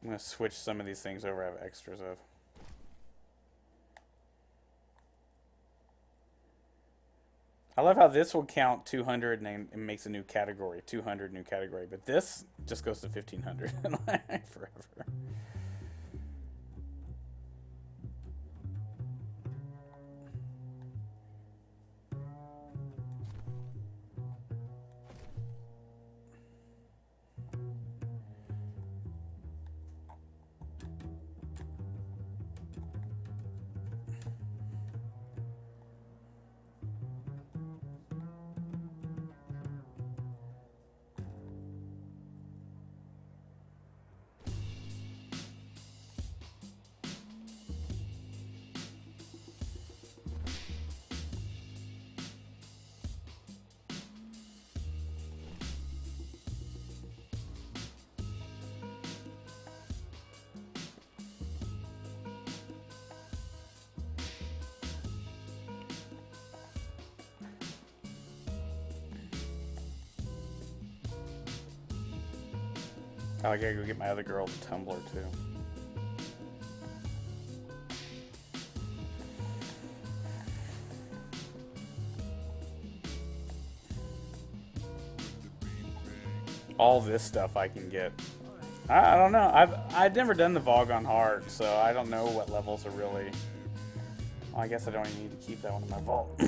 I'm going to switch some of these things over I have extras of. I love how this will count 200 and it makes a new category, 200 new category, but this just goes to 1500 forever. Oh, I gotta go get my other girl the tumbler too. All this stuff I can get. I don't know. I've never done the VOG on hard, so I don't know what levels are really. Well, I guess I don't even need to keep that one in my vault.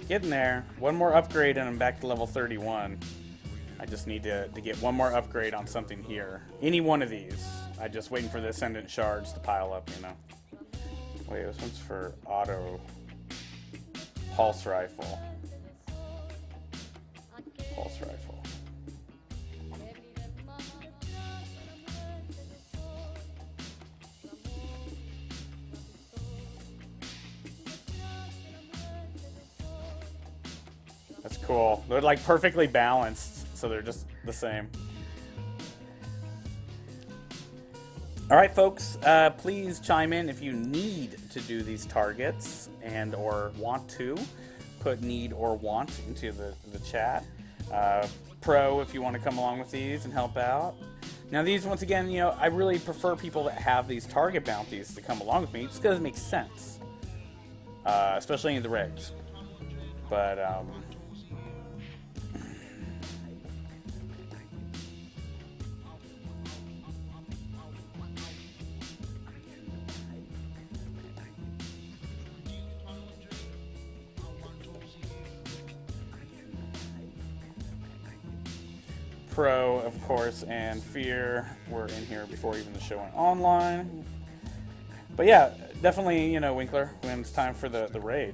Getting there. One more upgrade and I'm back to level 31. I just need to get one more upgrade on something here. Any one of these. I'm just waiting for the Ascendant Shards to pile up, you know. Wait, this one's for auto pulse rifle. Pulse rifle. That's cool. They're like perfectly balanced, so they're just the same. All right, folks, please chime in if you need to do these targets and or want to. Put need or want into the chat. Pro, if you want to come along with these and help out. Now, these, once again, you know, I really prefer people that have these target bounties to come along with me, just because it makes sense. Especially in the regs. But, Pro, of course, and Fear were in here before even the show went online. But yeah, definitely, you know, Winkler, when it's time for the raid.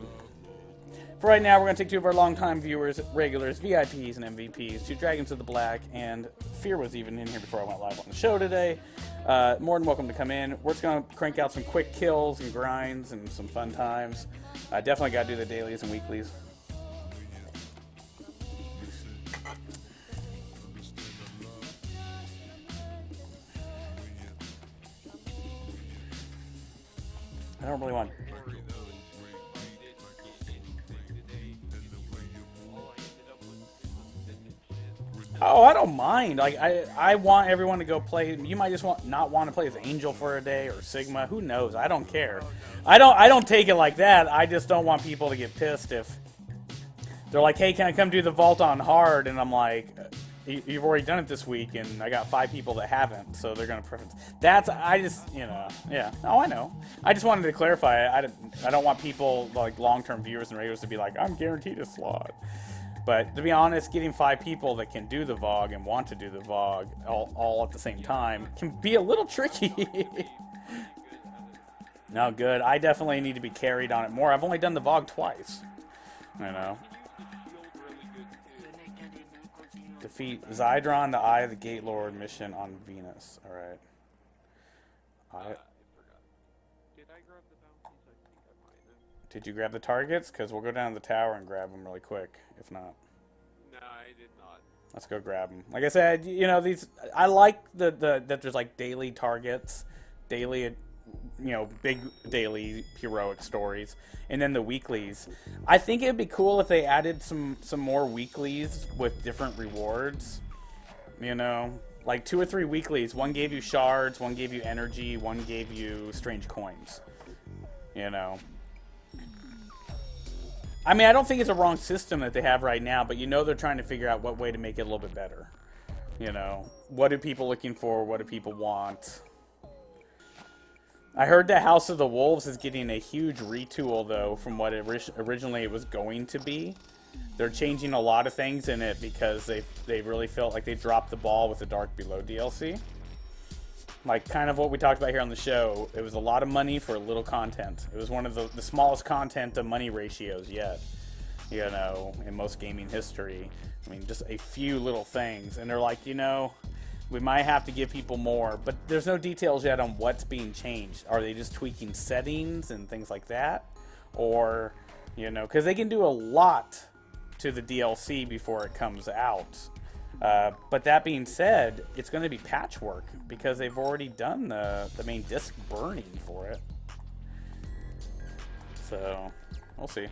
For right now, we're going to take two of our longtime viewers, regulars, VIPs, and MVPs to Dragons of the Black, and Fear was even in here before I went live on the show today. More than welcome to come in. We're just going to crank out some quick kills and grinds and some fun times. Definitely got to do the dailies and weeklies. I don't really want. Oh, I don't mind. Like I want everyone to go play. You might just not want to play as Angel for a day or Sigma. Who knows? I don't care. I don't take it like that. I just don't want people to get pissed if they're like, "Hey, can I come do the vault on hard?" And I'm like, "You've already done it this week, and I got 5 people that haven't, so they're gonna preference." I just, you know, yeah. Oh, I know. I just wanted to clarify. I don't want people like long-term viewers and regulars to be like, "I'm guaranteed a slot." But to be honest, getting 5 people that can do the VOG and want to do the VOG all at the same time can be a little tricky. No, good. I definitely need to be carried on it more. I've only done the VOG twice. You know. Defeat Zydron, the Eye of the Gate Lord mission on Venus. Alright. Did I grab the bounties? I think I might have. Did you grab the targets? Because we'll go down to the tower and grab them really quick, if not. No, I did not. Let's go grab them. Like I said, you know, these, I like that there's like daily targets, daily, big daily heroic stories, and then the weeklies. I think it'd be cool if they added some more weeklies with different rewards. You know, like 2 or 3 weeklies. One gave you shards, one gave you energy, one gave you strange coins. You know. I mean, I don't think it's a wrong system that they have right now, but you know they're trying to figure out what way to make it a little bit better. You know, what are people looking for? What do people want? I heard that House of the Wolves is getting a huge retool, though, from what originally it was going to be. They're changing a lot of things in it because they really felt like they dropped the ball with the Dark Below DLC. Like, kind of what we talked about here on the show. It was a lot of money for little content. It was one of the smallest content to money ratios yet, you know, in most gaming history. I mean, just a few little things. And they're like, you know, we might have to give people more. But there's no details yet on what's being changed. Are they just tweaking settings and things like that? Or, you know, because they can do a lot to the DLC before it comes out. But that being said, it's going to be patchwork because they've already done the main disc burning for it. So, we'll see.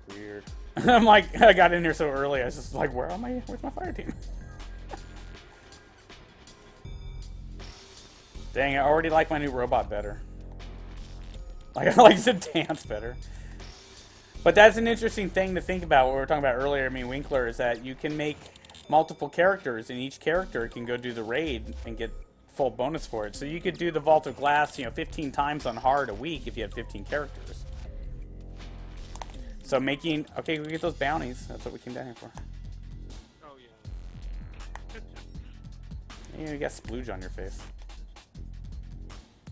Weird. I'm like, I got in here so early, I was just like, where's my fire team? Dang, I already like my new robot better. Like, I like the dance better. But that's an interesting thing to think about, what we were talking about earlier, I mean, Winkler, is that you can make multiple characters, and each character can go do the raid and get full bonus for it. So you could do the Vault of Glass, 15 times on hard a week if you had 15 characters. So making... Okay, we get those bounties. That's what we came down here for. Oh, yeah. Yeah, you got splooge on your face.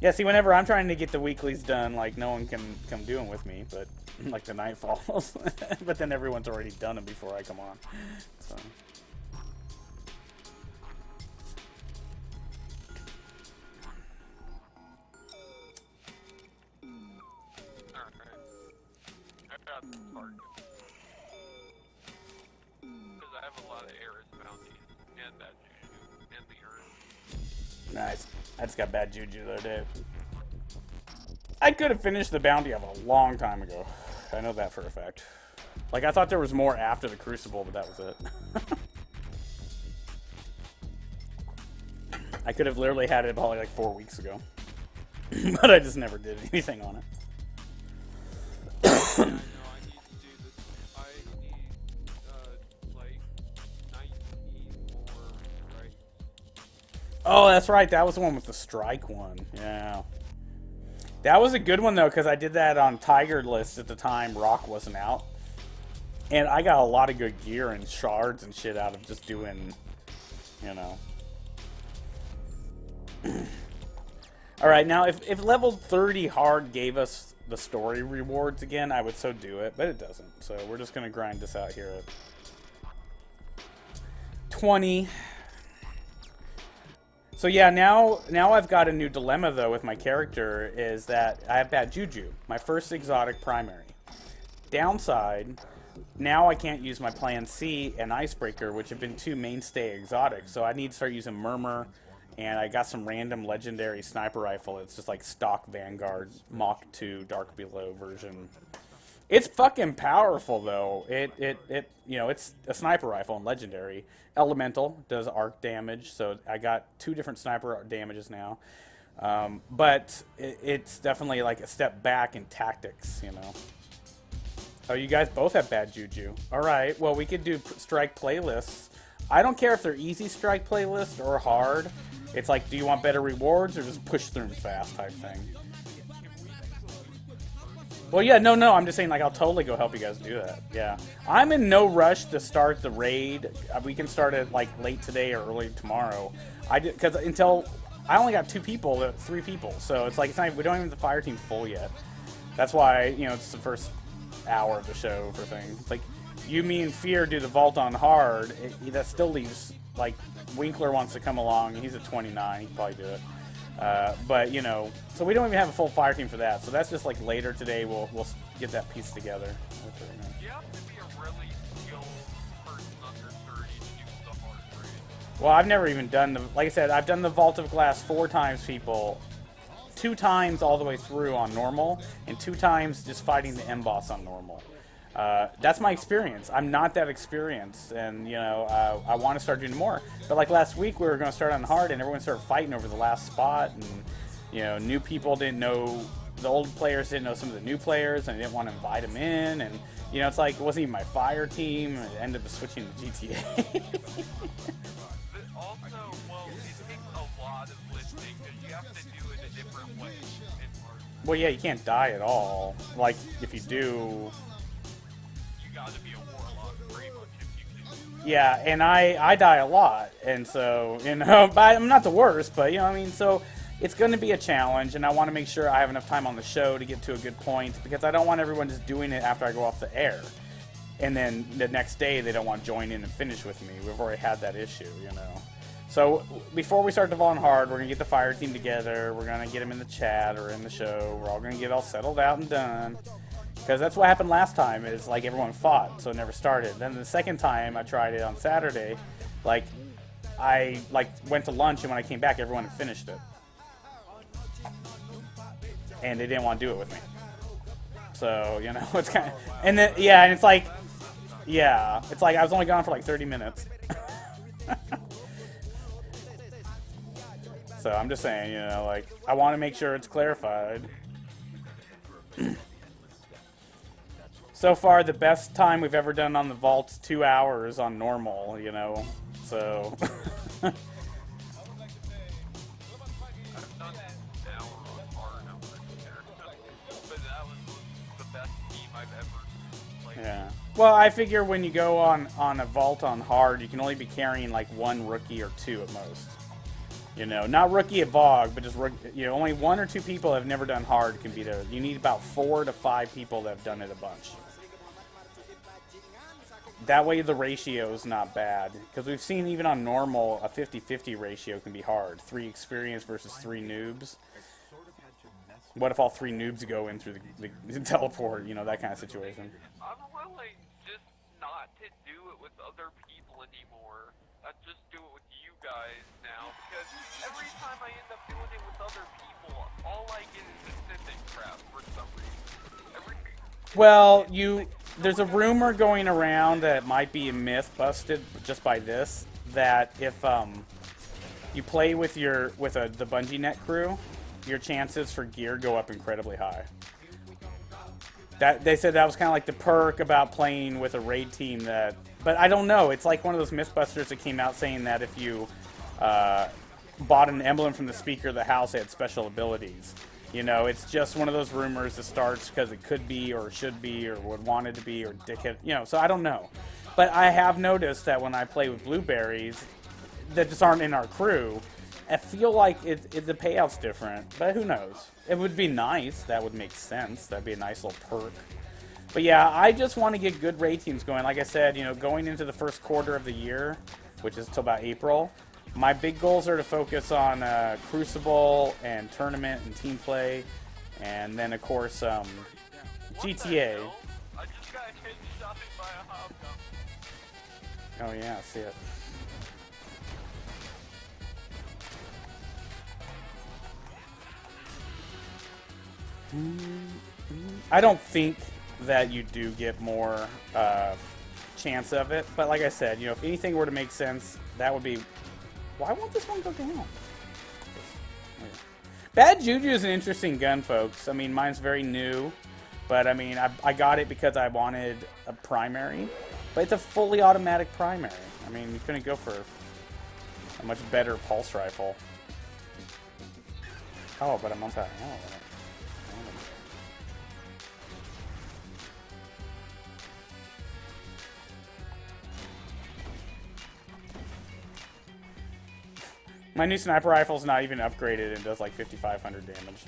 Yeah, see, whenever I'm trying to get the weeklies done, like, no one can come do them with me, but, like, the night falls. But then everyone's already done them before I come on. So. Alright. I got the target. Because I have a lot of Eris bounties, and that JuJu, and the Earth. Nice. I just got bad JuJu the other day. I could have finished the bounty of a long time ago. I know that for a fact. Like, I thought there was more after the Crucible, but that was it. I could have literally had it probably like 4 weeks ago. But I just never did anything on it. Yeah, I know, I need to do this. I need, like, 19 more, right? Oh, that's right. That was the one with the strike one. Yeah. That was a good one, though, because I did that on Tiger List at the time Rock wasn't out. And I got a lot of good gear and shards and shit out of just doing, you know. Alright, now, if level 30 hard gave us the story rewards again, I would so do it, but it doesn't. So we're just going to grind this out here at 20. So yeah, now I've got a new dilemma, though, with my character, is that I have bad JuJu, my first exotic primary. Downside, now I can't use my Plan C and Icebreaker, which have been 2 mainstay exotics, so I need to start using Murmur, and I got some random legendary sniper rifle. It's just like stock Vanguard Mach 2 Dark Below version. It's fucking powerful, though. It's a sniper rifle and legendary. Elemental does arc damage, so I got 2 different sniper damages now. But it's definitely like a step back in tactics, you know. Oh, you guys both have bad JuJu. Alright, well, we could do strike playlists. I don't care if they're easy strike playlists or hard. It's like, do you want better rewards or just push through them fast type thing? Well, yeah, no, I'm just saying, like, I'll totally go help you guys do that. Yeah. I'm in no rush to start the raid. We can start it, like, late today or early tomorrow. Because until... I only got 3 people. So it's like, we don't even have the fire team full yet. That's why, it's the first hour of the show for things. It's like, you, me, and Fear do the vault on hard, that still leaves, like, Winkler wants to come along. He's at 29. He can probably do it. But, you know, so we don't even have a full fire team for that. So that's just, like, later today we'll get that piece together. You have to be a really skilled person under 30 to do the hard raid. Well, I've never even done the, like I said, I've done the Vault of Glass 4 times, people. 2 times all the way through on normal, and 2 times just fighting the M-Boss on normal. That's my experience. I'm not that experienced, and, you know, I want to start doing more. But, like, last week we were going to start on hard, and everyone started fighting over the last spot, and, you know, new people didn't know, the old players didn't know some of the new players, and I didn't want to invite them in, and, you know, it's like, it wasn't even my fire team, and it ended up switching to GTA. Also, well, it takes a lot of listening, because you have to do it a different way in hard. Well, yeah, you can't die at all. Like, if you do... You gotta be a warlock, pretty much, if you do. Yeah, and I die a lot, and so, you know, but I'm not the worst, but, you know, I mean, so it's going to be a challenge, and I want to make sure I have enough time on the show to get to a good point, because I don't want everyone just doing it after I go off the air, and then the next day they don't want to join in and finish with me. We've already had that issue, you know. So before we start Devon Hard, we're going to get the fire team together, we're going to get them in the chat or in the show, we're all going to get all settled out and done. Because that's what happened last time, is like everyone fought, so it never started. Then the second time I tried it on Saturday, like I went to lunch, and when I came back everyone had finished it. And they didn't want to do it with me. So, you know, it's kind of, and then, yeah, and it's like I was only gone for like 30 minutes. So I'm just saying, you know, like, I want to make sure it's clarified. So far, the best time we've ever done on the vault's 2 hours on normal, you know, so. I've done it an hour on hard, I'm pretty sure. But that was the best team I've ever played. Yeah. Well, I figure when you go on a vault on hard, you can only be carrying like 1 rookie or 2 at most. You know, not rookie at VOG, but just you know, only 1 or 2 people that have never done hard can be there. You need about 4 to 5 people that have done it a bunch. That way the ratio is not bad. Because we've seen even on normal, a 50-50 ratio can be hard. 3 experience versus 3 noobs. What if all 3 noobs go in through the teleport? You know, that kind of situation. I'm willing just not to do it with other people anymore. I just do it with you guys now. Because every time I end up doing it with other people, all I get is ascendant crap for some reason. Well, there's a rumor going around that it might be a myth busted just by this, that if you play with the Bungie Net crew, your chances for gear go up incredibly high. That they said that was kind of like the perk about playing with a raid team, that, but I don't know. It's like one of those Mythbusters that came out saying that if you bought an emblem from the Speaker of the House, it had special abilities. You know, it's just one of those rumors that starts because it could be or should be or would want it to be or dickhead, you know, so I don't know. But I have noticed that when I play with blueberries that just aren't in our crew, I feel like the payout's different, but who knows? It would be nice. That would make sense. That'd be a nice little perk. But yeah, I just want to get good raid teams going. Like I said, you know, going into the first quarter of the year, which is till about April, my big goals are to focus on Crucible and tournament and team play, and then of course GTA. I just got headshotted by a hobgoblin. Oh yeah, I see it. I don't think that you do get more chance of it, but like I said, you know, if anything were to make sense, that would be. Why won't this one go down? Bad JuJu is an interesting gun, folks. I mean, mine's very new, but I mean, I got it because I wanted a primary, but it's a fully automatic primary. I mean, you couldn't go for a much better pulse rifle. Oh, but I'm on time. Oh, my new sniper rifle's not even upgraded and does like 5,500 damage.